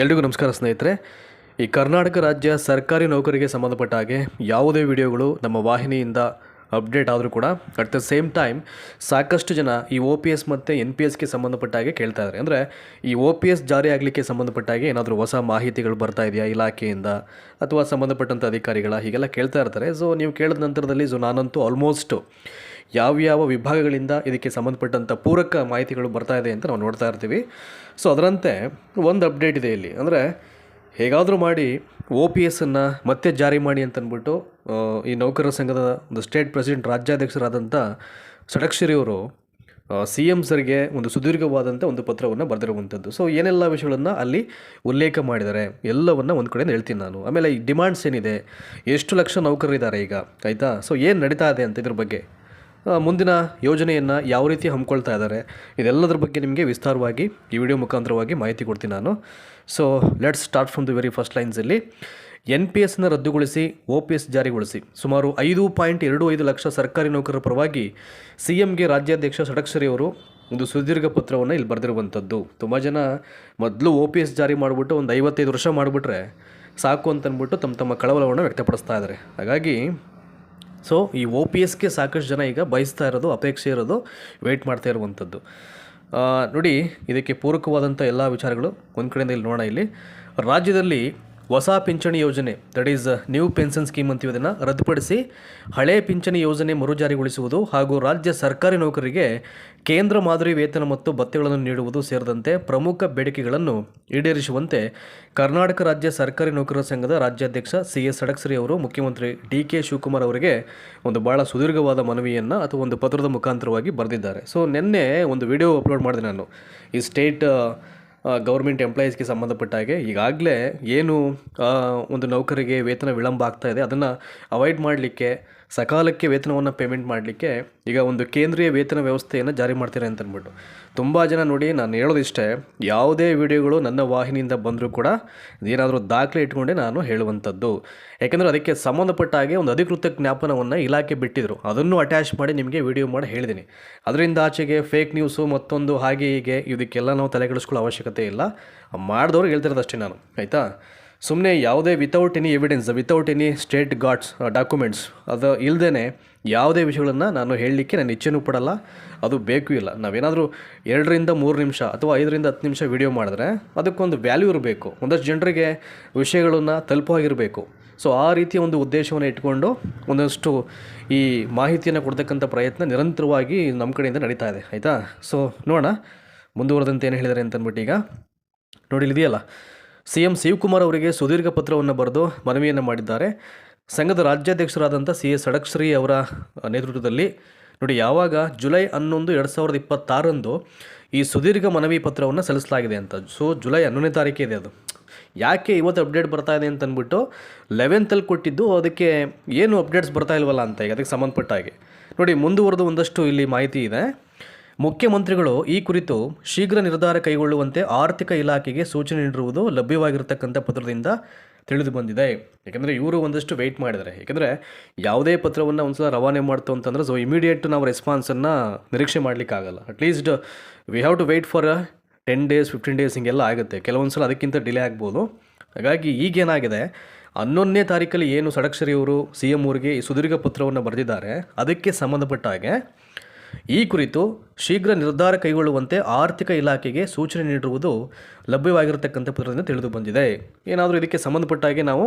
ಎಲ್ರಿಗೂ ನಮಸ್ಕಾರ ಸ್ನೇಹಿತರೆ. ಈ ಕರ್ನಾಟಕ ರಾಜ್ಯ ಸರ್ಕಾರಿ ನೌಕರಿಗೆ ಸಂಬಂಧಪಟ್ಟ ಹಾಗೆ ಯಾವುದೇ ವಿಡಿಯೋಗಳು ನಮ್ಮ ವಾಹಿನಿಯಿಂದ ಅಪ್ಡೇಟ್ ಆದರೂ ಕೂಡ ಅಟ್ ದ ಸೇಮ್ ಟೈಮ್ ಸಾಕಷ್ಟು ಜನ ಈ OPS ಮತ್ತು NPSಗೆ ಸಂಬಂಧಪಟ್ಟ ಹಾಗೆ ಕೇಳ್ತಾ ಇದ್ದಾರೆ. ಅಂದರೆ ಈ OPS ಜಾರಿ ಆಗಲಿಕ್ಕೆ ಸಂಬಂಧಪಟ್ಟ ಹಾಗೆ ಏನಾದರೂ ಹೊಸ ಮಾಹಿತಿಗಳು ಬರ್ತಾ ಇದೆಯಾ ಇಲಾಖೆಯಿಂದ ಅಥವಾ ಸಂಬಂಧಪಟ್ಟಂಥ ಅಧಿಕಾರಿಗಳ ಹೀಗೆಲ್ಲ ಕೇಳ್ತಾ ಇರ್ತಾರೆ. ಸೊ ನೀವು ಕೇಳಿದ ನಂತರದಲ್ಲಿ ನಾನಂತೂ ಆಲ್ಮೋಸ್ಟು ಯಾವ್ಯಾವ ವಿಭಾಗಗಳಿಂದ ಇದಕ್ಕೆ ಸಂಬಂಧಪಟ್ಟಂಥ ಪೂರಕ ಮಾಹಿತಿಗಳು ಬರ್ತಾ ಇದೆ ಅಂತ ನಾವು ನೋಡ್ತಾ ಇರ್ತೀವಿ. ಸೊ ಅದರಂತೆ ಒಂದು ಅಪ್ಡೇಟ್ ಇದೆ ಇಲ್ಲಿ. ಅಂದರೆ ಹೇಗಾದರೂ ಮಾಡಿ OPSನ್ನು ಮತ್ತೆ ಜಾರಿ ಮಾಡಿ ಅಂತಂದ್ಬಿಟ್ಟು ಈ ನೌಕರರ ಸಂಘದ ಒಂದು ಸ್ಟೇಟ್ ಪ್ರೆಸಿಡೆಂಟ್ ರಾಜ್ಯಾಧ್ಯಕ್ಷರಾದಂಥ ಷಡಕ್ಷರಿ ಅವರು CM ಸರ್ಗೆ ಒಂದು ಸುದೀರ್ಘವಾದಂಥ ಒಂದು ಪತ್ರವನ್ನು ಬರೆದಿರುವಂಥದ್ದು. ಸೊ ಏನೆಲ್ಲ ವಿಷಯಗಳನ್ನು ಅಲ್ಲಿ ಉಲ್ಲೇಖ ಮಾಡಿದ್ದಾರೆ ಎಲ್ಲವನ್ನು ಒಂದು ಕಡೆಯಿಂದ ಹೇಳ್ತೀನಿ ನಾನು. ಆಮೇಲೆ ಈ ಡಿಮಾಂಡ್ಸ್ ಏನಿದೆ, ಎಷ್ಟು ಲಕ್ಷ ನೌಕರರಿದ್ದಾರೆ ಈಗ, ಆಯಿತಾ. ಸೊ ಏನು ನಡೀತಾ ಇದೆ ಅಂತ ಇದ್ರ ಬಗ್ಗೆ, ಮುಂದಿನ ಯೋಜನೆಯನ್ನು ಯಾವ ರೀತಿ ಹಮ್ಮಿಕೊಳ್ತಾ ಇದ್ದಾರೆ, ಇದೆಲ್ಲದರ ಬಗ್ಗೆ ನಿಮಗೆ ವಿಸ್ತಾರವಾಗಿ ಈ ವಿಡಿಯೋ ಮುಖಾಂತರವಾಗಿ ಮಾಹಿತಿ ಕೊಡ್ತೀನಿ ನಾನು. So let's start from the very first ಲೈನ್ಸಲ್ಲಿ. NPSನ ರದ್ದುಗೊಳಿಸಿ OPS ಜಾರಿಗೊಳಿಸಿ ಸುಮಾರು 5.25 ಲಕ್ಷ ಸರ್ಕಾರಿ ನೌಕರರ ಪರವಾಗಿ CMಗೆ ರಾಜ್ಯಾಧ್ಯಕ್ಷ ಷಡಕ್ಷರಿ ಅವರು ಒಂದು ಸುದೀರ್ಘ ಪತ್ರವನ್ನು ಇಲ್ಲಿ ಬರೆದಿರುವಂಥದ್ದು. ತುಂಬ ಜನ ಮೊದಲು OPS ಜಾರಿ ಮಾಡಿಬಿಟ್ಟು ಒಂದು 55 ವರ್ಷ ಮಾಡಿಬಿಟ್ರೆ ಸಾಕು ಅಂತಂದ್ಬಿಟ್ಟು ತಮ್ಮ ಕಳವಳವನ್ನು ವ್ಯಕ್ತಪಡಿಸ್ತಾ ಇದ್ದಾರೆ. ಹಾಗಾಗಿ ಸೊ ಈ OPSಗೆ ಸಾಕಷ್ಟು ಜನ ಈಗ ಬಯಸ್ತಾ ಇರೋದು, ಅಪೇಕ್ಷೆ ಇರೋದು, ವೆಯ್ಟ್ ಮಾಡ್ತಾ ಇರುವಂಥದ್ದು. ನೋಡಿ, ಇದಕ್ಕೆ ಪೂರಕವಾದಂಥ ಎಲ್ಲ ವಿಚಾರಗಳು ಒಂದು ಕಡೆಯಿಂದ ಇಲ್ಲಿ ನೋಡೋಣ. ಇಲ್ಲಿ ರಾಜ್ಯದಲ್ಲಿ ಹೊಸ ಪಿಂಚಣಿ ಯೋಜನೆ, that is new pension scheme ಅಂತೀವಿ, ಇದನ್ನು ರದ್ದುಪಡಿಸಿ ಹಳೆ ಪಿಂಚಣಿ ಯೋಜನೆ ಮರುಜಾರಿಗೊಳಿಸುವುದು ಹಾಗೂ ರಾಜ್ಯ ಸರ್ಕಾರಿ ನೌಕರರಿಗೆ ಕೇಂದ್ರ ಮಾದರಿ ವೇತನ ಮತ್ತು ಭತ್ಯೆಗಳನ್ನು ನೀಡುವುದು ಸೇರಿದಂತೆ ಪ್ರಮುಖ ಬೇಡಿಕೆಗಳನ್ನು ಈಡೇರಿಸುವಂತೆ ಕರ್ನಾಟಕ ರಾಜ್ಯ ಸರ್ಕಾರಿ ನೌಕರರ ಸಂಘದ ರಾಜ್ಯಾಧ್ಯಕ್ಷ CS ಷಡಕ್ಷರಿ ಅವರು ಮುಖ್ಯಮಂತ್ರಿ DK ಶಿವಕುಮಾರ್ ಅವರಿಗೆ ಒಂದು ಭಾಳ ಸುದೀರ್ಘವಾದ ಮನವಿಯನ್ನು ಅಥವಾ ಒಂದು ಪತ್ರದ ಮುಖಾಂತರವಾಗಿ ಬರೆದಿದ್ದಾರೆ. ಸೊ ನಿನ್ನೆ ಒಂದು ವಿಡಿಯೋ ಅಪ್ಲೋಡ್ ಮಾಡಿದೆ ನಾನು. ಈ ಸ್ಟೇಟ್ ಗೌರ್ಮೆಂಟ್ ಎಂಪ್ಲಾಯೀಸ್ಗೆ ಸಂಬಂಧಪಟ್ಟ ಹಾಗೆ ಈಗಾಗಲೇ ಏನು ಒಂದು ನೌಕರಿಗೆ ವೇತನ ವಿಳಂಬ ಆಗ್ತಾ ಇದೆ ಅದನ್ನು ಅವಾಯ್ಡ್ ಮಾಡಲಿಕ್ಕೆ, ಸಕಾಲಕ್ಕೆ ವೇತನವನ್ನು ಪೇಮೆಂಟ್ ಮಾಡಲಿಕ್ಕೆ ಈಗ ಒಂದು ಕೇಂದ್ರೀಯ ವೇತನ ವ್ಯವಸ್ಥೆಯನ್ನು ಜಾರಿ ಮಾಡ್ತಾರೆ ಅಂತಂದ್ಬಿಟ್ಟು ತುಂಬ ಜನ ನೋಡಿ, ನಾನು ಹೇಳೋದಿಷ್ಟೇ, ಯಾವುದೇ ವಿಡಿಯೋಗಳು ನನ್ನ ವಾಹಿನಿಯಿಂದ ಬಂದರೂ ಕೂಡ ಏನಾದರೂ ದಾಖಲೆ ಇಟ್ಕೊಂಡೆ ನಾನು ಹೇಳುವಂಥದ್ದು. ಯಾಕೆಂದರೆ ಅದಕ್ಕೆ ಸಂಬಂಧಪಟ್ಟ ಹಾಗೆ ಒಂದು ಅಧಿಕೃತ ಜ್ಞಾಪನವನ್ನು ಇಲಾಖೆ ಬಿಟ್ಟಿದ್ರು, ಅದನ್ನು ಅಟ್ಯಾಚ್ ಮಾಡಿ ನಿಮಗೆ ವಿಡಿಯೋ ಮಾಡಿ ಹೇಳಿದ್ದೀನಿ. ಅದರಿಂದ ಆಚೆಗೆ ಫೇಕ್ ನ್ಯೂಸು ಮತ್ತೊಂದು ಹಾಗೆ ಹೀಗೆ ಇದಕ್ಕೆಲ್ಲ ನಾವು ತಲೆಗೆಡಿಸ್ಕೊಳ್ಳೋ ಅವಶ್ಯಕತೆ ಇಲ್ಲ. ಮಾಡಿದವ್ರು ಹೇಳ್ತಿರೋದಷ್ಟೇ ನಾನು, ಆಯಿತಾ. ಸುಮ್ಮನೆ ಯಾವುದೇ without any evidence, without any state documents ಅದು ಇಲ್ಲದೇ ಯಾವುದೇ ವಿಷಯಗಳನ್ನು ನಾನು ಹೇಳಲಿಕ್ಕೆ ನಾನು ಇಚ್ಛೆನೂ ಪಡಲ್ಲ, ಅದು ಬೇಕು ಇಲ್ಲ. ನಾವೇನಾದರೂ 2 ರಿಂದ 3 ನಿಮಿಷ ಅಥವಾ 5 ರಿಂದ 10 ನಿಮಿಷ ವಿಡಿಯೋ ಮಾಡಿದ್ರೆ ಅದಕ್ಕೊಂದು ವ್ಯಾಲ್ಯೂ ಇರಬೇಕು, ಒಂದಷ್ಟು ಜನರಿಗೆ ವಿಷಯಗಳನ್ನು ತಲುಪವಾಗಿರಬೇಕು. ಸೊ ಆ ರೀತಿಯ ಒಂದು ಉದ್ದೇಶವನ್ನು ಇಟ್ಕೊಂಡು ಒಂದಷ್ಟು ಈ ಮಾಹಿತಿಯನ್ನು ಕೊಡ್ತಕ್ಕಂಥ ಪ್ರಯತ್ನ ನಿರಂತರವಾಗಿ ನಮ್ಮ ಕಡೆಯಿಂದ ನಡೀತಾ ಇದೆ, ಆಯಿತಾ. ಸೊ ನೋಡೋಣ ಮುಂದುವರೆದಂತೆ ಏನು ಹೇಳಿದ್ದಾರೆ ಅಂತಂದ್ಬಿಟ್ಟು. ಈಗ ನೋಡಿ, ಇದೆಯಲ್ಲ, CM ಶಿವಕುಮಾರ್ ಅವರಿಗೆ ಸುದೀರ್ಘ ಪತ್ರವನ್ನು ಬರೆದು ಮನವಿಯನ್ನು ಮಾಡಿದ್ದಾರೆ. ಸಂಘದ ರಾಜ್ಯಾಧ್ಯಕ್ಷರಾದಂಥ CS ಷಡಕ್ಷರಿ ಅವರ ನೇತೃತ್ವದಲ್ಲಿ ನೋಡಿ, ಯಾವಾಗ ಜುಲೈ 11, 2026 ಈ ಸುದೀರ್ಘ ಮನವಿ ಪತ್ರವನ್ನು ಸಲ್ಲಿಸಲಾಗಿದೆ ಅಂತ. ಸೊ ಜುಲೈ 11ನೇ ತಾರೀಕು ಇದೆ. ಅದು ಯಾಕೆ ಇವತ್ತು ಅಪ್ಡೇಟ್ ಬರ್ತಾ ಇದೆ ಅಂತಂದ್ಬಿಟ್ಟು 11th ಕೊಟ್ಟಿದ್ದು, ಅದಕ್ಕೆ ಏನು ಅಪ್ಡೇಟ್ಸ್ ಬರ್ತಾ ಇಲ್ವಲ್ಲ ಅಂತ ಈಗ ಅದಕ್ಕೆ ಸಂಬಂಧಪಟ್ಟ ಹಾಗೆ ನೋಡಿ ಮುಂದುವರೆದು ಒಂದಷ್ಟು ಇಲ್ಲಿ ಮಾಹಿತಿ ಇದೆ. ಮುಖ್ಯಮಂತ್ರಿಗಳು ಈ ಕುರಿತು ಶೀಘ್ರ ನಿರ್ಧಾರ ಕೈಗೊಳ್ಳುವಂತೆ ಆರ್ಥಿಕ ಇಲಾಖೆಗೆ ಸೂಚನೆ ನೀಡಿರುವುದು ಲಭ್ಯವಾಗಿರತಕ್ಕಂಥ ಪತ್ರದಿಂದ ತಿಳಿದು ಬಂದಿದೆ. ಯಾಕೆಂದರೆ ಇವರು ಒಂದಷ್ಟು ವೆಯ್ಟ್ ಮಾಡಿದ್ದಾರೆ. ಯಾಕೆಂದರೆ ಯಾವುದೇ ಪತ್ರವನ್ನು ಒಂದ್ಸಲ ರವಾನೆ ಮಾಡ್ತು ಅಂತಂದರೆ ಸೊ ಇಮಿಡಿಯೇಟ್ ನಾವು ರೆಸ್ಪಾನ್ಸನ್ನು ನಿರೀಕ್ಷೆ ಮಾಡಲಿಕ್ಕಾಗಲ್ಲ. At least we have to wait for 10 days 15 days ಹಿಂಗೆಲ್ಲ ಆಗುತ್ತೆ. ಕೆಲವೊಂದು ಸಲ ಅದಕ್ಕಿಂತ ಡಿಲೇ ಆಗ್ಬೋದು. ಹಾಗಾಗಿ ಈಗೇನಾಗಿದೆ, 11ನೇ ತಾರೀಕಲ್ಲಿ ಏನು ಷಡಕ್ಷರಿ ಅವರು CM ಅವರಿಗೆ ಈ ಸುದೀರ್ಘ ಪತ್ರವನ್ನು ಬರೆದಿದ್ದಾರೆ, ಅದಕ್ಕೆ ಸಂಬಂಧಪಟ್ಟ ಹಾಗೆ ಈ ಕುರಿತು ಶೀಘ್ರ ನಿರ್ಧಾರ ಕೈಗೊಳ್ಳುವಂತೆ ಆರ್ಥಿಕ ಇಲಾಖೆಗೆ ಸೂಚನೆ ನೀಡಿರುವುದು ಲಭ್ಯವಾಗಿರತಕ್ಕಂಥ ಪತ್ರದಿಂದ ತಿಳಿದು ಬಂದಿದೆ. ಏನಾದರೂ ಇದಕ್ಕೆ ಸಂಬಂಧಪಟ್ಟ ಹಾಗೆ ನಾವು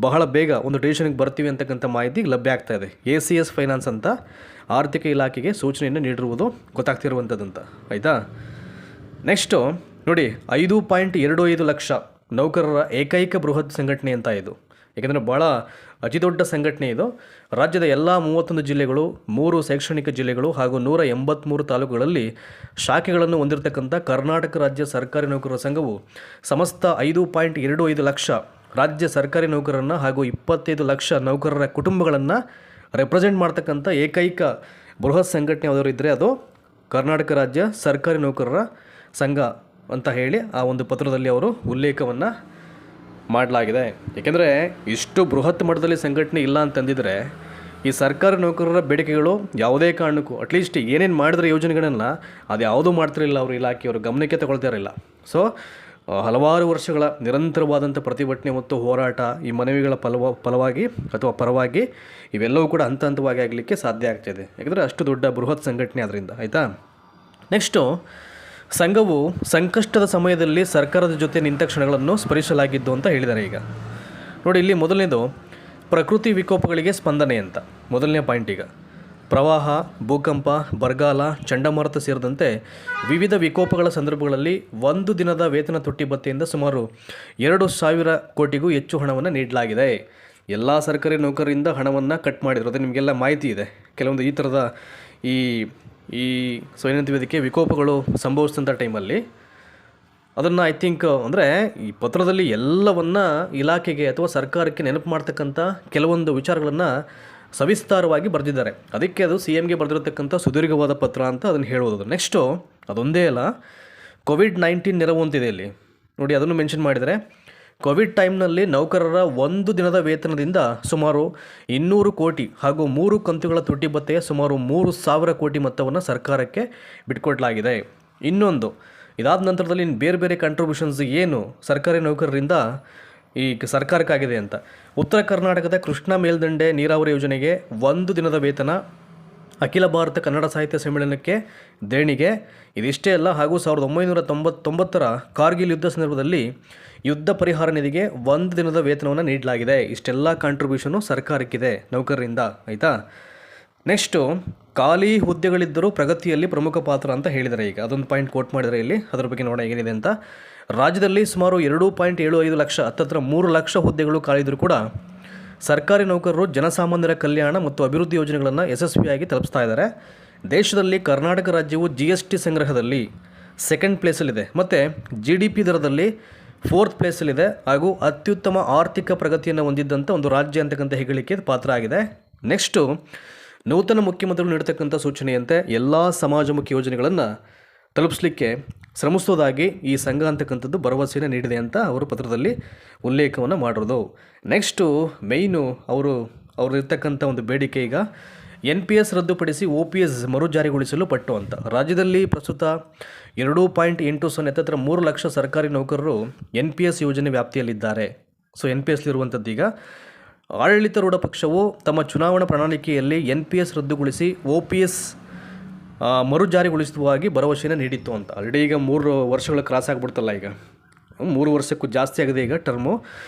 ಬಹಳ ಬೇಗ ಒಂದು ಡಿಸಿಷನ್ಗೆ ಬರ್ತೀವಿ ಅಂತಕ್ಕಂಥ ಮಾಹಿತಿ ಲಭ್ಯ ಆಗ್ತಾ ಇದೆ. ACS ಫೈನಾನ್ಸ್ ಅಂತ ಆರ್ಥಿಕ ಇಲಾಖೆಗೆ ಸೂಚನೆಯನ್ನು ನೀಡಿರುವುದು ಗೊತ್ತಾಗ್ತಿರುವಂಥದ್ದಂತ, ಆಯಿತಾ. ನೆಕ್ಸ್ಟು ನೋಡಿ, 5.25 ಲಕ್ಷ ನೌಕರರ ಏಕೈಕ ಬೃಹತ್ ಸಂಘಟನೆ ಅಂತ ಇದು. ಏಕೆಂದರೆ ಭಾಳ ಅತಿ ದೊಡ್ಡ ಸಂಘಟನೆ ಇದು. ರಾಜ್ಯದ ಎಲ್ಲ 31 ಜಿಲ್ಲೆಗಳು, 3 ಶೈಕ್ಷಣಿಕ ಜಿಲ್ಲೆಗಳು ಹಾಗೂ 183 ತಾಲೂಕುಗಳಲ್ಲಿ ಶಾಖೆಗಳನ್ನು ಹೊಂದಿರತಕ್ಕಂಥ ಕರ್ನಾಟಕ ರಾಜ್ಯ ಸರ್ಕಾರಿ ನೌಕರರ ಸಂಘವು ಸಮಸ್ತ 5.25 ಲಕ್ಷ ರಾಜ್ಯ ಸರ್ಕಾರಿ ನೌಕರರನ್ನು ಹಾಗೂ 25 ಲಕ್ಷ ನೌಕರರ ಕುಟುಂಬಗಳನ್ನು ರೆಪ್ರೆಸೆಂಟ್ ಮಾಡ್ತಕ್ಕಂಥ ಏಕೈಕ ಬೃಹತ್ ಸಂಘಟನೆ ಯಾವುದಾದ್ರು ಇದ್ದರೆ ಅದು ಕರ್ನಾಟಕ ರಾಜ್ಯ ಸರ್ಕಾರಿ ನೌಕರರ ಸಂಘ ಅಂತ ಹೇಳಿ ಆ ಒಂದು ಪತ್ರದಲ್ಲಿ ಅವರು ಉಲ್ಲೇಖವನ್ನು ಮಾಡಲಾಗಿದೆ. ಏಕೆಂದರೆ ಇಷ್ಟು ಬೃಹತ್ ಮಟ್ಟದಲ್ಲಿ ಸಂಘಟನೆ ಇಲ್ಲ ಅಂತಂದಿದ್ರೆ ಈ ಸರ್ಕಾರಿ ನೌಕರರ ಬೇಡಿಕೆಗಳು ಯಾವುದೇ ಕಾರಣಕ್ಕೂ ಅಟ್ಲೀಸ್ಟ್ ಏನೇನು ಮಾಡಿದ್ರೆ ಯೋಜನೆಗಳನ್ನು ಅದು ಯಾವುದೂ ಮಾಡ್ತಿರಲಿಲ್ಲ, ಅವರು ಇಲಾಖೆಯವರು ಗಮನಕ್ಕೆ ತಗೊಳ್ತಾ ಇರಲಿಲ್ಲ. ಸೊ ಹಲವಾರು ವರ್ಷಗಳ ನಿರಂತರವಾದಂಥ ಪ್ರತಿಭಟನೆ ಮತ್ತು ಹೋರಾಟ ಈ ಮನವಿಗಳ ಫಲವಾಗಿ ಅಥವಾ ಪರವಾಗಿ ಇವೆಲ್ಲವೂ ಕೂಡ ಹಂತ ಹಂತವಾಗಿ ಆಗಲಿಕ್ಕೆ ಸಾಧ್ಯ ಆಗ್ತಾಯಿದೆ. ಯಾಕಂದರೆ ಅಷ್ಟು ದೊಡ್ಡ ಬೃಹತ್ ಸಂಘಟನೆ ಅದರಿಂದ. ಆಯಿತಾ, ನೆಕ್ಸ್ಟು ಸಂಘವು ಸಂಕಷ್ಟದ ಸಮಯದಲ್ಲಿ ಸರ್ಕಾರದ ಜೊತೆ ನಿಂತ ಕ್ಷಣಗಳನ್ನು ಸ್ಮರಿಸಲಾಗಿದ್ದು ಅಂತ ಹೇಳಿದ್ದಾರೆ. ಈಗ ನೋಡಿ, ಇಲ್ಲಿ ಮೊದಲನೇದು ಪ್ರಕೃತಿ ವಿಕೋಪಗಳಿಗೆ ಸ್ಪಂದನೆ ಅಂತ ಮೊದಲನೇ ಪಾಯಿಂಟ್. ಈಗ ಪ್ರವಾಹ, ಭೂಕಂಪ, ಬರಗಾಲ, ಚಂಡಮಾರುತ ಸೇರಿದಂತೆ ವಿವಿಧ ವಿಕೋಪಗಳ ಸಂದರ್ಭಗಳಲ್ಲಿ 1 ದಿನದ ವೇತನ ತುಟ್ಟಿ ಭತ್ಯೆಯಿಂದ ಸುಮಾರು 2,000 ಕೋಟಿಗೂ ಹೆಚ್ಚು ಹಣವನ್ನು ನೀಡಲಾಗಿದೆ. ಎಲ್ಲ ಸರ್ಕಾರಿ ನೌಕರರಿಂದ ಹಣವನ್ನು ಕಟ್ ಮಾಡಿದ್ರು. ಅದು ನಿಮಗೆಲ್ಲ ಮಾಹಿತಿ ಇದೆ. ಕೆಲವೊಂದು ಈ ಥರದ ಈ ಏನಂತೀವಿ ಅದಕ್ಕೆ ವಿಕೋಪಗಳು ಸಂಭವಿಸಿದಂಥ ಟೈಮಲ್ಲಿ ಅದನ್ನು ಐ ಥಿಂಕ್ ಅಂದರೆ ಈ ಪತ್ರದಲ್ಲಿ ಎಲ್ಲವನ್ನ ಇಲಾಖೆಗೆ ಅಥವಾ ಸರ್ಕಾರಕ್ಕೆ ನೆನಪು ಮಾಡ್ತಕ್ಕಂಥ ಕೆಲವೊಂದು ವಿಚಾರಗಳನ್ನು ಸವಿಸ್ತಾರವಾಗಿ ಬರೆದಿದ್ದಾರೆ. ಅದಕ್ಕೆ ಅದು CMಗೆ ಬರೆದಿರತಕ್ಕಂಥ ಸುದೀರ್ಘವಾದ ಪತ್ರ ಅಂತ ಅದನ್ನು ಹೇಳೋದು. ನೆಕ್ಸ್ಟು ಅದೊಂದೇ ಅಲ್ಲ, COVID-19 ನೆರವು ಅಂತಿದೆ ಇಲ್ಲಿ ನೋಡಿ, ಅದನ್ನು ಮೆನ್ಷನ್ ಮಾಡಿದರೆ ಕೋವಿಡ್ ಟೈಮ್ನಲ್ಲಿ ನೌಕರರ 1 ದಿನದ ವೇತನದಿಂದ ಸುಮಾರು 200 ಕೋಟಿ ಹಾಗೂ 3 ಕಂತುಗಳ ತುಟ್ಟಿ ಭತ್ಯೆಯ ಸುಮಾರು 3,000 ಕೋಟಿ ಮೊತ್ತವನ್ನು ಸರ್ಕಾರಕ್ಕೆ ಬಿಟ್ಕೊಡ್ಲಾಗಿದೆ. ಇನ್ನೊಂದು, ಇದಾದ ನಂತರದಲ್ಲಿ ಬೇರೆ ಬೇರೆ ಕಂಟ್ರಿಬ್ಯೂಷನ್ಸ್ ಏನು ಸರ್ಕಾರಿ ನೌಕರರಿಂದ ಈ ಸರ್ಕಾರಕ್ಕಾಗಿದೆ ಅಂತ. ಉತ್ತರ ಕರ್ನಾಟಕದ ಕೃಷ್ಣಾ ಮೇಲ್ದಂಡೆ ನೀರಾವರಿ ಯೋಜನೆಗೆ 1 ದಿನದ ವೇತನ, ಅಖಿಲ ಭಾರತ ಕನ್ನಡ ಸಾಹಿತ್ಯ ಸಮ್ಮೇಳನಕ್ಕೆ ದೇಣಿಗೆ, ಇದಿಷ್ಟೇ ಅಲ್ಲ, ಹಾಗೂ 1999ರ ಕಾರ್ಗಿಲ್ ಯುದ್ಧ ಸಂದರ್ಭದಲ್ಲಿ ಯುದ್ಧ ಪರಿಹಾರ ನಿಧಿಗೆ 1 ದಿನದ ವೇತನವನ್ನು ನೀಡಲಾಗಿದೆ. ಇಷ್ಟೆಲ್ಲ ಕಾಂಟ್ರಿಬ್ಯೂಷನು ಸರ್ಕಾರಕ್ಕಿದೆ ನೌಕರರಿಂದ. ಆಯಿತಾ, ನೆಕ್ಸ್ಟು ಖಾಲಿ ಹುದ್ದೆಗಳಿದ್ದರೂ ಪ್ರಗತಿಯಲ್ಲಿ ಪ್ರಮುಖ ಪಾತ್ರ ಅಂತ ಹೇಳಿದ್ದಾರೆ. ಈಗ ಅದೊಂದು ಪಾಯಿಂಟ್ ಕೋಟ್ ಮಾಡಿದರೆ ಇಲ್ಲಿ, ಅದರ ಬಗ್ಗೆ ನೋಡೋಣ ಏನಿದೆ ಅಂತ. ರಾಜ್ಯದಲ್ಲಿ ಸುಮಾರು 2.75 ಲಕ್ಷ, ಹತ್ತತ್ರ 3 ಲಕ್ಷ ಹುದ್ದೆಗಳು ಖಾಲಿದ್ದರೂ ಕೂಡ ಸರ್ಕಾರಿ ನೌಕರರು ಜನಸಾಮಾನ್ಯರ ಕಲ್ಯಾಣ ಮತ್ತು ಅಭಿವೃದ್ಧಿ ಯೋಜನೆಗಳನ್ನು ಯಶಸ್ವಿಯಾಗಿ ತಲುಪಿಸ್ತಾ ಇದ್ದಾರೆ. ದೇಶದಲ್ಲಿ ಕರ್ನಾಟಕ ರಾಜ್ಯವು GST ಸಂಗ್ರಹದಲ್ಲಿ 2nd ಪ್ಲೇಸಲ್ಲಿದೆ ಮತ್ತು GDP ದರದಲ್ಲಿ 4th ಪ್ಲೇಸಲ್ಲಿದೆ ಹಾಗೂ ಅತ್ಯುತ್ತಮ ಆರ್ಥಿಕ ಪ್ರಗತಿಯನ್ನು ಹೊಂದಿದ್ದಂಥ ಒಂದು ರಾಜ್ಯ ಅಂತಕ್ಕಂಥ ಹೆಗ್ಗಳಿಕೆ ಪಾತ್ರ ಆಗಿದೆ. ನೆಕ್ಸ್ಟು ನೂತನ ಮುಖ್ಯಮಂತ್ರಿಗಳು ನೀಡತಕ್ಕಂಥ ಸೂಚನೆಯಂತೆ ಎಲ್ಲ ಸಮಾಜಮುಖಿ ಯೋಜನೆಗಳನ್ನು ತಲುಪಿಸಲಿಕ್ಕೆ ಶ್ರಮಿಸೋದಾಗಿ ಈ ಸಂಘ ಅಂತಕ್ಕಂಥದ್ದು ಭರವಸೆಯನ್ನು ನೀಡಿದೆ ಅಂತ ಅವರು ಪತ್ರದಲ್ಲಿ ಉಲ್ಲೇಖವನ್ನು ಮಾಡಿರೋದು. ನೆಕ್ಸ್ಟು ಮೇಯ್ನು ಅವರು ಇರ್ತಕ್ಕಂಥ ಒಂದು ಬೇಡಿಕೆ ಈಗ NPS ರದ್ದುಪಡಿಸಿ OPS ಮರುಜಾರಿಗೊಳಿಸಲು ಪಟ್ಟು ಅಂತ. ರಾಜ್ಯದಲ್ಲಿ ಪ್ರಸ್ತುತ 2.80 ಹತ್ತತ್ರ 3 ಲಕ್ಷ ಸರ್ಕಾರಿ ನೌಕರರು NPS ಯೋಜನೆ ವ್ಯಾಪ್ತಿಯಲ್ಲಿದ್ದಾರೆ. ಸೊ NPSಲಿರುವಂಥದ್ದು ಈಗ ಆಡಳಿತಾರೂಢ ಪಕ್ಷವು ತಮ್ಮ ಚುನಾವಣಾ ಪ್ರಣಾಳಿಕೆಯಲ್ಲಿ NPS ರದ್ದುಗೊಳಿಸಿ OPS ಮರುಜಾರಿಗೊಳಿಸುವುದಾಗಿ ಭರವಸೆಯನ್ನು ನೀಡಿತ್ತು ಅಂತ. ಆಲ್ರೆಡಿ ಈಗ 3 ವರ್ಷಗಳು ಕ್ರಾಸ್ ಆಗಿಬಿಡ್ತಲ್ಲ, ಈಗ 3 ವರ್ಷಕ್ಕೂ ಜಾಸ್ತಿ ಆಗಿದೆ ಈಗ ಟರ್ಮು.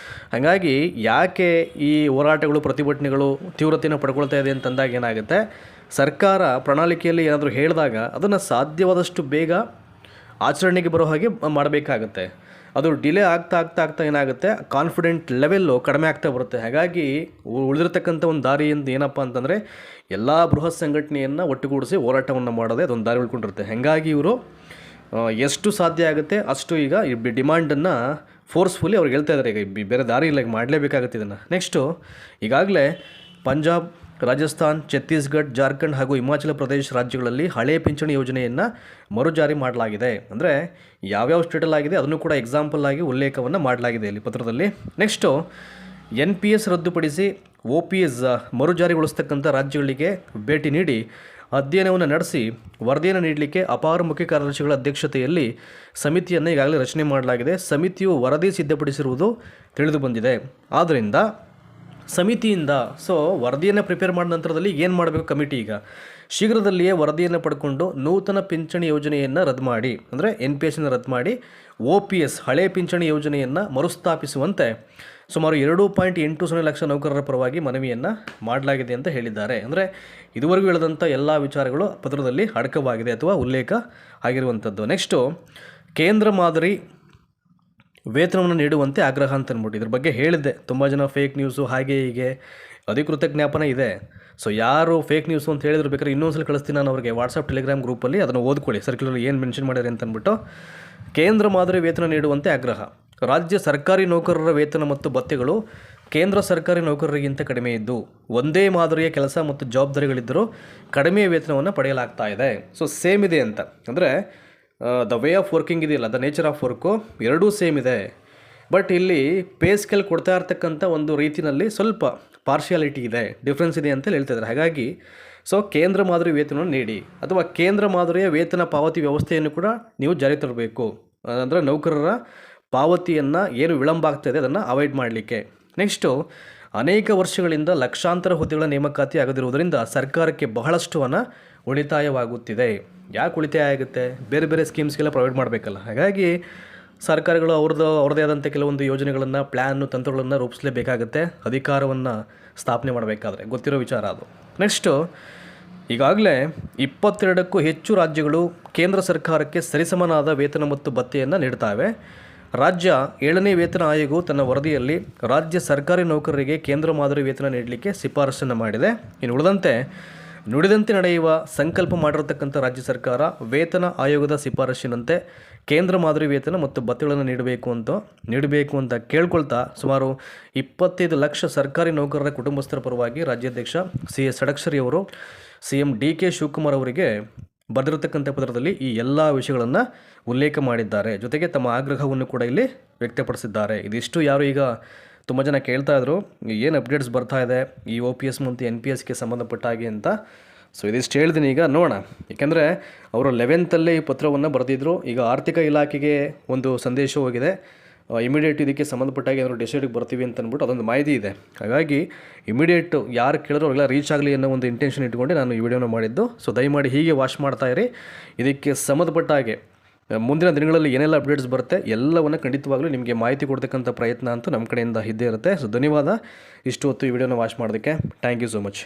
ಹಾಗಾಗಿ ಯಾಕೆ ಈ ಹೋರಾಟಗಳು ಪ್ರತಿಭಟನೆಗಳು ತೀವ್ರತೆಯನ್ನು ಪಡ್ಕೊಳ್ತಾ ಇದೆ ಅಂತಂದಾಗ ಏನಾಗುತ್ತೆ, ಸರ್ಕಾರ ಪ್ರಣಾಳಿಕೆಯಲ್ಲಿ ಏನಾದರೂ ಹೇಳಿದಾಗ ಅದನ್ನು ಸಾಧ್ಯವಾದಷ್ಟು ಬೇಗ ಆಚರಣೆಗೆ ಬರೋ ಹಾಗೆ ಮಾಡಬೇಕಾಗತ್ತೆ. ಅದು ಡಿಲೇ ಆಗ್ತಾ ಏನಾಗುತ್ತೆ, ಕಾನ್ಫಿಡೆಂಟ್ ಲೆವೆಲ್ಲು ಕಡಿಮೆ ಆಗ್ತಾ ಬರುತ್ತೆ. ಹಾಗಾಗಿ ಉಳಿದಿರ್ತಕ್ಕಂಥ ಒಂದು ದಾರಿಯಿಂದ ಏನಪ್ಪ ಅಂತಂದರೆ ಎಲ್ಲ ಬೃಹತ್ ಸಂಘಟನೆಯನ್ನು ಒಟ್ಟುಗೂಡಿಸಿ ಹೋರಾಟವನ್ನು ಮಾಡೋದೇ ಅದೊಂದು ದಾರಿ ಉಳ್ಕೊಂಡಿರುತ್ತೆ. ಹಾಗಾಗಿ ಇವರು ಎಷ್ಟು ಸಾಧ್ಯ ಆಗುತ್ತೆ ಅಷ್ಟು ಈಗ ಈ ಡಿಮಾಂಡನ್ನು ಫೋರ್ಸ್ಫುಲಿ ಅವ್ರಿಗೆ ಹೇಳ್ತಾ ಇದ್ದಾರೆ. ಈಗ ಬೇರೆ ದಾರಿ ಇಲ್ಲ, ಈಗ ಮಾಡಲೇಬೇಕಾಗುತ್ತೆ ಇದನ್ನು. ನೆಕ್ಸ್ಟು ಈಗಾಗಲೇ ಪಂಜಾಬ್, ರಾಜಸ್ಥಾನ್, ಛತ್ತೀಸ್ಗಢ, ಜಾರ್ಖಂಡ್ ಹಾಗೂ ಹಿಮಾಚಲ ಪ್ರದೇಶ ರಾಜ್ಯಗಳಲ್ಲಿ ಹಳೆ ಪಿಂಚಣಿ ಯೋಜನೆಯನ್ನು ಮರುಜಾರಿ ಮಾಡಲಾಗಿದೆ. ಅಂದರೆ ಯಾವ್ಯಾವ ಸ್ಟೇಟಲ್ಲಾಗಿದೆ ಅದನ್ನು ಕೂಡ ಎಕ್ಸಾಂಪಲ್ ಆಗಿ ಉಲ್ಲೇಖವನ್ನು ಮಾಡಲಾಗಿದೆ ಇಲ್ಲಿ ಪತ್ರದಲ್ಲಿ. ನೆಕ್ಸ್ಟು NPS ರದ್ದುಪಡಿಸಿ OPS ಮರುಜಾರಿಗೊಳಿಸ್ತಕ್ಕಂಥ ರಾಜ್ಯಗಳಿಗೆ ಭೇಟಿ ನೀಡಿ ಅಧ್ಯಯನವನ್ನು ನಡೆಸಿ ವರದಿಯನ್ನು ನೀಡಲಿಕ್ಕೆ ಅಪಾರ ಮುಖ್ಯ ಕಾರ್ಯದರ್ಶಿಗಳ ಅಧ್ಯಕ್ಷತೆಯಲ್ಲಿ ಸಮಿತಿಯನ್ನು ಈಗಾಗಲೇ ರಚನೆ ಮಾಡಲಾಗಿದೆ. ಸಮಿತಿಯು ವರದಿ ಸಿದ್ಧಪಡಿಸಿರುವುದು ತಿಳಿದು ಬಂದಿದೆ. ಆದ್ದರಿಂದ ಸಮಿತಿಯಿಂದ ವರದಿಯನ್ನು ಪ್ರಿಪೇರ್ ಮಾಡಿದ ನಂತರದಲ್ಲಿ ಏನು ಮಾಡಬೇಕು ಕಮಿಟಿ, ಈಗ ಶೀಘ್ರದಲ್ಲಿಯೇ ವರದಿಯನ್ನು ಪಡ್ಕೊಂಡು ನೂತನ ಪಿಂಚಣಿ ಯೋಜನೆಯನ್ನು ರದ್ದು ಮಾಡಿ, ಅಂದರೆ NPSನ ರದ್ದು ಮಾಡಿ OPS ಹಳೆ ಪಿಂಚಣಿ ಯೋಜನೆಯನ್ನು ಮರುಸ್ಥಾಪಿಸುವಂತೆ ಸುಮಾರು 2.80 ಲಕ್ಷ ನೌಕರರ ಪರವಾಗಿ ಮನವಿಯನ್ನು ಮಾಡಲಾಗಿದೆ ಅಂತ ಹೇಳಿದ್ದಾರೆ. ಅಂದರೆ ಇದುವರೆಗೂ ಹೇಳಿದಂಥ ಎಲ್ಲ ವಿಚಾರಗಳು ಪತ್ರದಲ್ಲಿ ಅಡಕವಾಗಿದೆ ಅಥವಾ ಉಲ್ಲೇಖ ಆಗಿರುವಂಥದ್ದು. ನೆಕ್ಸ್ಟು ಕೇಂದ್ರ ಮಾದರಿ ವೇತನವನ್ನು ನೀಡುವಂತೆ ಆಗ್ರಹ ಅಂತ ಅಂದ್ಬಿಟ್ಟು ಇದ್ರ ಬಗ್ಗೆ ಹೇಳಿದ್ದೆ. ತುಂಬ ಜನ ಫೇಕ್ ನ್ಯೂಸು ಹಾಗೆ ಹೀಗೆ ಅಧಿಕೃತ ಜ್ಞಾಪನ ಇದೆ. ಯಾರು ಫೇಕ್ ನ್ಯೂಸು ಅಂತ ಹೇಳಿದ್ರು ಬೇಕಾದ್ರೆ ಇನ್ನೊಂದ್ಸಲ ಕಳಿಸ್ತೀನಿ ನಾನು ಅವ್ರಿಗೆ ವಾಟ್ಸಪ್ ಟೆಲಿಗ್ರಾಮ್ ಗ್ರೂಪಲ್ಲಿ, ಅದನ್ನು ಓದ್ಕೊಳ್ಳಿ ಸರ್ಕ್ಯುಲರ್ ಏನು ಮೆನ್ಷನ್ ಮಾಡ್ಯಾರೆ ಅಂತ ಅಂದ್ಬಿಟ್ಟು. ಕೇಂದ್ರ ಮಾದರಿ ವೇತನ ನೀಡುವಂತೆ ಆಗ್ರಹ. ರಾಜ್ಯ ಸರ್ಕಾರಿ ನೌಕರರ ವೇತನ ಮತ್ತು ಭತ್ಯೆಗಳು ಕೇಂದ್ರ ಸರ್ಕಾರಿ ನೌಕರರಿಗಿಂತ ಕಡಿಮೆ ಇದ್ದು ಒಂದೇ ಮಾದರಿಯ ಕೆಲಸ ಮತ್ತು ಜವಾಬ್ದಾರಿಗಳಿದ್ದರೂ ಕಡಿಮೆ ವೇತನವನ್ನು ಪಡೆಯಲಾಗ್ತಾ ಇದೆ. ಸೇಮ್ ಇದೆ ಅಂತ, ಅಂದರೆ ದ ವೇ ಆಫ್ ವರ್ಕಿಂಗ್ ಇದೆಯಲ್ಲ, ದ ನೇಚರ್ ಆಫ್ ವರ್ಕು ಎರಡೂ ಸೇಮ್ ಇದೆ. ಬಟ್ ಇಲ್ಲಿ ಪೇ ಸ್ಕೇಲ್ ಕೊಡ್ತಾ ಇರ್ತಕ್ಕಂಥ ಒಂದು ರೀತಿಯಲ್ಲಿ ಸ್ವಲ್ಪ ಪಾರ್ಶಿಯಾಲಿಟಿ ಇದೆ, ಡಿಫ್ರೆನ್ಸ್ ಇದೆ ಅಂತ ಹೇಳ್ತಿದ್ದಾರೆ. ಹಾಗಾಗಿ ಕೇಂದ್ರ ಮಾದರಿ ವೇತನವನ್ನು ನೀಡಿ ಅಥವಾ ಕೇಂದ್ರ ಮಾದರಿಯ ವೇತನ ಪಾವತಿ ವ್ಯವಸ್ಥೆಯನ್ನು ಕೂಡ ನೀವು ಜಾರಿ ತರಬೇಕು. ಅಂದರೆ ನೌಕರರ ಪಾವತಿಯನ್ನು ಏನು ವಿಳಂಬ ಆಗ್ತಾಯಿದೆ ಅದನ್ನು ಅವಾಯ್ಡ್ ಮಾಡಲಿಕ್ಕೆ. ನೆಕ್ಸ್ಟು, ಅನೇಕ ವರ್ಷಗಳಿಂದ ಲಕ್ಷಾಂತರ ಹುದ್ದೆಗಳ ನೇಮಕಾತಿ ಆಗದಿರುವುದರಿಂದ ಸರ್ಕಾರಕ್ಕೆ ಬಹಳಷ್ಟು ಹಣ ಉಳಿತಾಯವಾಗುತ್ತಿದೆ. ಯಾಕೆ ಉಳಿತಾಯ ಆಗುತ್ತೆ? ಬೇರೆ ಬೇರೆ ಸ್ಕೀಮ್ಸ್ಗೆಲ್ಲ ಪ್ರೊವೈಡ್ ಮಾಡಬೇಕಲ್ಲ. ಹಾಗಾಗಿ ಸರ್ಕಾರಗಳು ಅವ್ರದ್ದೇ ಆದಂಥ ಕೆಲವೊಂದು ಯೋಜನೆಗಳನ್ನು, ಪ್ಲ್ಯಾನು, ತಂತ್ರಗಳನ್ನು ರೂಪಿಸಲೇಬೇಕಾಗುತ್ತೆ ಅಧಿಕಾರವನ್ನು ಸ್ಥಾಪನೆ ಮಾಡಬೇಕಾದ್ರೆ. ಗೊತ್ತಿರೋ ವಿಚಾರ ಅದು. ನೆಕ್ಸ್ಟು, ಈಗಾಗಲೇ 22ಕ್ಕೂ ಹೆಚ್ಚು ರಾಜ್ಯಗಳು ಕೇಂದ್ರ ಸರ್ಕಾರಕ್ಕೆ ಸರಿಸಮನಾದ ವೇತನ ಮತ್ತು ಭತ್ಯೆಯನ್ನು ನೀಡ್ತಾವೆ. ರಾಜ್ಯ 7ನೇ ವೇತನ ಆಯೋಗವು ತನ್ನ ವರದಿಯಲ್ಲಿ ರಾಜ್ಯ ಸರ್ಕಾರಿ ನೌಕರರಿಗೆ ಕೇಂದ್ರ ಮಾದರಿ ವೇತನ ನೀಡಲಿಕ್ಕೆ ಶಿಫಾರಸನ್ನು ಮಾಡಿದೆ. ಇನ್ನು ಉಳಿದಂತೆ ನುಡಿದಂತೆ ನಡೆಯುವ ಸಂಕಲ್ಪ ಮಾಡಿರತಕ್ಕಂಥ ರಾಜ್ಯ ಸರ್ಕಾರ ವೇತನ ಆಯೋಗದ ಶಿಫಾರಸಿನಂತೆ ಕೇಂದ್ರ ಮಾದರಿ ವೇತನ ಮತ್ತು ಭತ್ಯೆಗಳನ್ನು ನೀಡಬೇಕು ಅಂತ ಕೇಳ್ಕೊಳ್ತಾ ಸುಮಾರು 25 ಲಕ್ಷ ಸರ್ಕಾರಿ ನೌಕರರ ಕುಟುಂಬಸ್ಥರ ಪರವಾಗಿ ರಾಜ್ಯಾಧ್ಯಕ್ಷ CS ಷಡಕ್ಷರಿ ಅವರು CM DK ಶಿವಕುಮಾರ್ ಅವರಿಗೆ ಬರೆದಿರತಕ್ಕಂಥ ಪತ್ರದಲ್ಲಿ ಈ ಎಲ್ಲ ವಿಷಯಗಳನ್ನು ಉಲ್ಲೇಖ ಮಾಡಿದ್ದಾರೆ. ಜೊತೆಗೆ ತಮ್ಮ ಆಗ್ರಹವನ್ನು ಕೂಡ ಇಲ್ಲಿ ವ್ಯಕ್ತಪಡಿಸಿದ್ದಾರೆ. ಇದಿಷ್ಟು ಯಾರು ಈಗ ತುಂಬ ಜನ ಕೇಳ್ತಾ ಇದ್ರು, ಏನು ಅಪ್ಡೇಟ್ಸ್ ಬರ್ತಾ ಇದೆ ಈ OPS ಮತ್ತು NPSಗೆ ಸಂಬಂಧಪಟ್ಟ ಹಾಗೆ ಅಂತ. ಸೊ ಇದಿಷ್ಟು ಹೇಳ್ತೀನಿ. ಈಗ ನೋಡೋಣ, ಏಕೆಂದರೆ ಅವರು 11ನೇ ಈ ಪತ್ರವನ್ನು ಬರೆದಿದ್ದರು. ಈಗ ಆರ್ಥಿಕ ಇಲಾಖೆಗೆ ಒಂದು ಸಂದೇಶ ಹೋಗಿದೆ, ಇಮಿಡಿಯೇಟ್ ಇದಕ್ಕೆ ಸಂಬಂಧಪಟ್ಟಾಗಿ ಏನಾದರೂ ಡಿಸೈಡಿಗೆ ಬರ್ತೀವಿ ಅಂತ ಅಂದ್ಬಿಟ್ಟು ಅದೊಂದು ಮಾಹಿತಿ ಇದೆ. ಹಾಗಾಗಿ ಇಮಿಡಿಯೇಟ್ ಯಾರು ಕೇಳಿದ್ರು ಅವರೆಲ್ಲ ರೀಚ್ ಆಗಲಿ ಅನ್ನೋ ಒಂದು ಇಂಟೆನ್ಷನ್ ಇಟ್ಕೊಂಡು ನಾನು ಈ ವಿಡಿಯೋನ ಮಾಡಿದ್ದು. ಸೊ ದಯಮಾಡಿ ಹೀಗೆ ವಾಚ್ ಮಾಡ್ತಾ ಇರಿ. ಇದಕ್ಕೆ ಸಂಬಂಧಪಟ್ಟ ಹಾಗೆ ಮುಂದಿನ ದಿನಗಳಲ್ಲಿ ಏನೆಲ್ಲ ಅಪ್ಡೇಟ್ಸ್ ಬರುತ್ತೆ ಎಲ್ಲವನ್ನು ಖಂಡಿತವಾಗ್ಲೂ ನಿಮಗೆ ಮಾಹಿತಿ ಕೊಡ್ತಕ್ಕಂಥ ಪ್ರಯತ್ನ ಅಂತೂ ನಮ್ಮ ಕಡೆಯಿಂದ ಇದ್ದೇ ಇರುತ್ತೆ. ಸೊ ಧನ್ಯವಾದ ಇಷ್ಟು ಹೊತ್ತು ಈ ವಿಡಿಯೋನ ವಾಚ್ ಮಾಡೋದಕ್ಕೆ. Thank you so much.